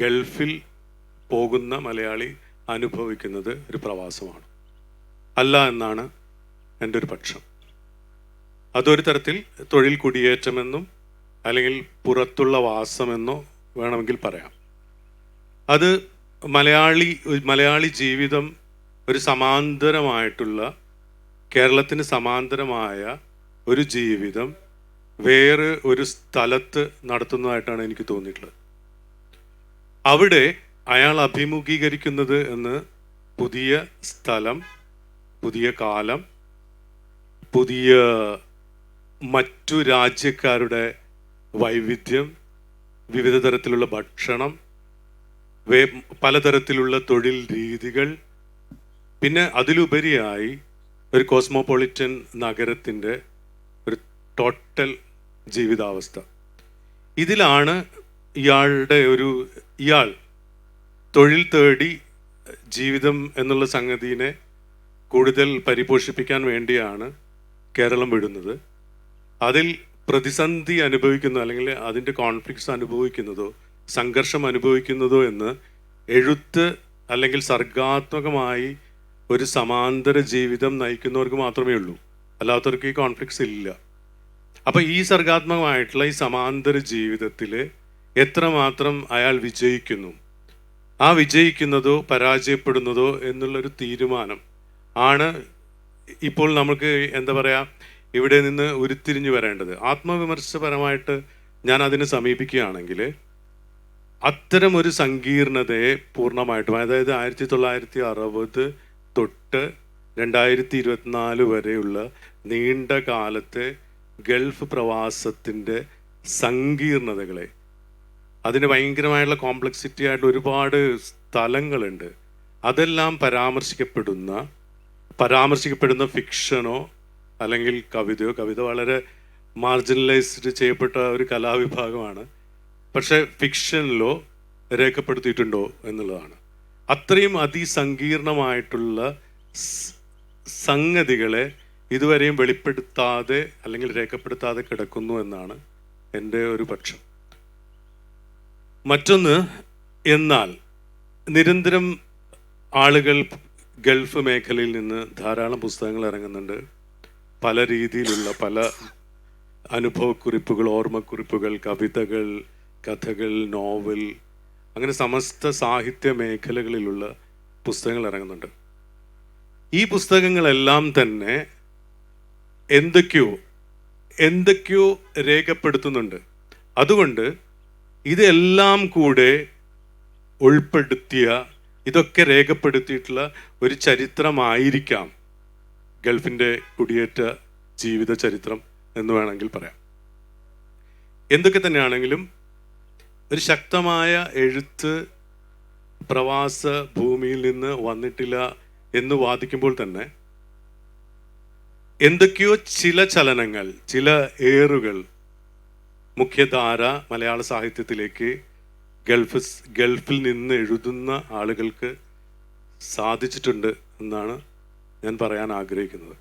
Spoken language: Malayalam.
ഗൾഫിൽ പോകുന്ന മലയാളി അനുഭവിക്കുന്നത് ഒരു പ്രവാസമാണ് അല്ല എന്നാണ് എൻ്റെ ഒരു പക്ഷം. അതൊരു തരത്തിൽ തൊഴിൽ കുടിയേറ്റമെന്നും അല്ലെങ്കിൽ പുറത്തുള്ള വാസമെന്നോ വേണമെങ്കിൽ പറയാം. അത് മലയാളി ജീവിതം ഒരു സമാന്തരമായിട്ടുള്ള, കേരളത്തിന് സമാന്തരമായ ഒരു ജീവിതം വേറെ ഒരു സ്ഥലത്ത് നടത്തുന്നതായിട്ടാണ് എനിക്ക് തോന്നിയിട്ടുള്ളത്. അവിടെ അയാൾ അഭിമുഖീകരിക്കുന്നത് എന്ന് പുതിയ സ്ഥലം, പുതിയ കാലം, പുതിയ മറ്റു രാജ്യക്കാരുടെ വൈവിധ്യം, വിവിധ തരത്തിലുള്ള ഭക്ഷണം, പലതരത്തിലുള്ള തൊഴിൽ രീതികൾ, പിന്നെ അതിലുപരിയായി ഒരു കോസ്മോപൊളിറ്റൻ നഗരത്തിൻ്റെ ഒരു ടോട്ടൽ ജീവിതാവസ്ഥ. ഇതിലാണ് ഇയാൾ തൊഴിൽ തേടി ജീവിതം എന്നുള്ള സംഗതിയെ കൂടുതൽ പരിപോഷിപ്പിക്കാൻ വേണ്ടിയാണ് കേരളം വിടുന്നത്. അതിൽ പ്രതിസന്ധി അനുഭവിക്കുന്നതോ അല്ലെങ്കിൽ അതിൻ്റെ കോൺഫ്ലിക്ട്സ് അനുഭവിക്കുന്നതോ സംഘർഷം അനുഭവിക്കുന്നതോ എന്ന് എഴുത്ത് അല്ലെങ്കിൽ സർഗാത്മകമായി ഒരു സമാന്തര ജീവിതം നയിക്കുന്നവർക്ക് മാത്രമേ ഉള്ളൂ. അല്ലാത്തവർക്ക് ഈ കോൺഫ്ലിക്ട്സ് ഇല്ല. അപ്പം ഈ സർഗാത്മകമായിട്ടുള്ള ഈ സമാന്തര ജീവിതത്തിൽ എത്രമാത്രം അയാൾ വിജയിക്കുന്നു, ആ വിജയിക്കുന്നതോ പരാജയപ്പെടുന്നതോ എന്നുള്ളൊരു തീരുമാനം ആണ് ഇപ്പോൾ നമുക്ക് എന്താ പറയുക ഇവിടെ നിന്ന് ഉരുത്തിരിഞ്ഞു വരേണ്ടത്. ആത്മവിമർശപരമായിട്ട് ഞാൻ അതിനെ സമീപിക്കുകയാണെങ്കിൽ അത്തരം ഒരു സങ്കീർണതയെ പൂർണ്ണമായിട്ടും, അതായത് 1960 തൊട്ട് 2024 വരെയുള്ള നീണ്ട കാലത്തെ ഗൾഫ് പ്രവാസത്തിൻ്റെ സങ്കീർണതകളെ, അതിന് ഭയങ്കരമായിട്ടുള്ള കോംപ്ലക്സിറ്റി ആയിട്ട് ഒരുപാട് സ്ഥലങ്ങളുണ്ട്, അതെല്ലാം പരാമർശിക്കപ്പെടുന്ന ഫിക്ഷനോ അല്ലെങ്കിൽ കവിതയോ, കവിത വളരെ മാർജിനലൈസ്ഡ് ചെയ്യപ്പെട്ട ഒരു കലാവിഭാഗമാണ്, പക്ഷെ ഫിക്ഷനിലോ രേഖപ്പെടുത്തിയിട്ടുണ്ടോ എന്നുള്ളതാണ്. അത്രയും അതിസങ്കീർണമായിട്ടുള്ള സംഗതികളെ ഇതുവരെയും വെളിപ്പെടുത്താതെ അല്ലെങ്കിൽ രേഖപ്പെടുത്താതെ കിടക്കുന്നു എന്നാണ് എൻ്റെ ഒരു പക്ഷം. മറ്റൊന്ന്, എന്നാൽ നിരന്തരം ആളുകൾ ഗൾഫ് മേഖലയിൽ നിന്ന് ധാരാളം പുസ്തകങ്ങൾ ഇറങ്ങുന്നുണ്ട്. പല രീതിയിലുള്ള പല അനുഭവക്കുറിപ്പുകൾ, ഓർമ്മക്കുറിപ്പുകൾ, കവിതകൾ, കഥകൾ, നോവൽ, അങ്ങനെ സമസ്ത സാഹിത്യ മേഖലകളിലുള്ള പുസ്തകങ്ങൾ ഇറങ്ങുന്നുണ്ട്. ഈ പുസ്തകങ്ങളെല്ലാം തന്നെ എന്തൊക്കെയോ രേഖപ്പെടുത്തുന്നുണ്ട്. അതുകൊണ്ട് ഇതെല്ലാം കൂടെ ഉൾപ്പെടുത്തിയ, ഇതൊക്കെ രേഖപ്പെടുത്തിയിട്ടുള്ള ഒരു ചരിത്രമായിരിക്കാം ഗൾഫിൻ്റെ കുടിയേറ്റ ജീവിത ചരിത്രം എന്ന് വേണമെങ്കിൽ പറയാം. എന്തൊക്കെ തന്നെയാണെങ്കിലും ഒരു ശക്തമായ എഴുത്ത് പ്രവാസ ഭൂമിയിൽ നിന്ന് വന്നിട്ടില്ല എന്ന് വാദിക്കുമ്പോൾ തന്നെ എന്തൊക്കെയോ ചില ചലനങ്ങൾ, ചില ഏറുകൾ മുഖ്യധാര മലയാള സാഹിത്യത്തിലേക്ക് ഗൾഫിൽ നിന്ന് എഴുതുന്ന ആളുകൾക്ക് സാധിച്ചിട്ടുണ്ട് എന്നാണ് ഞാൻ പറയാൻ ആഗ്രഹിക്കുന്നത്.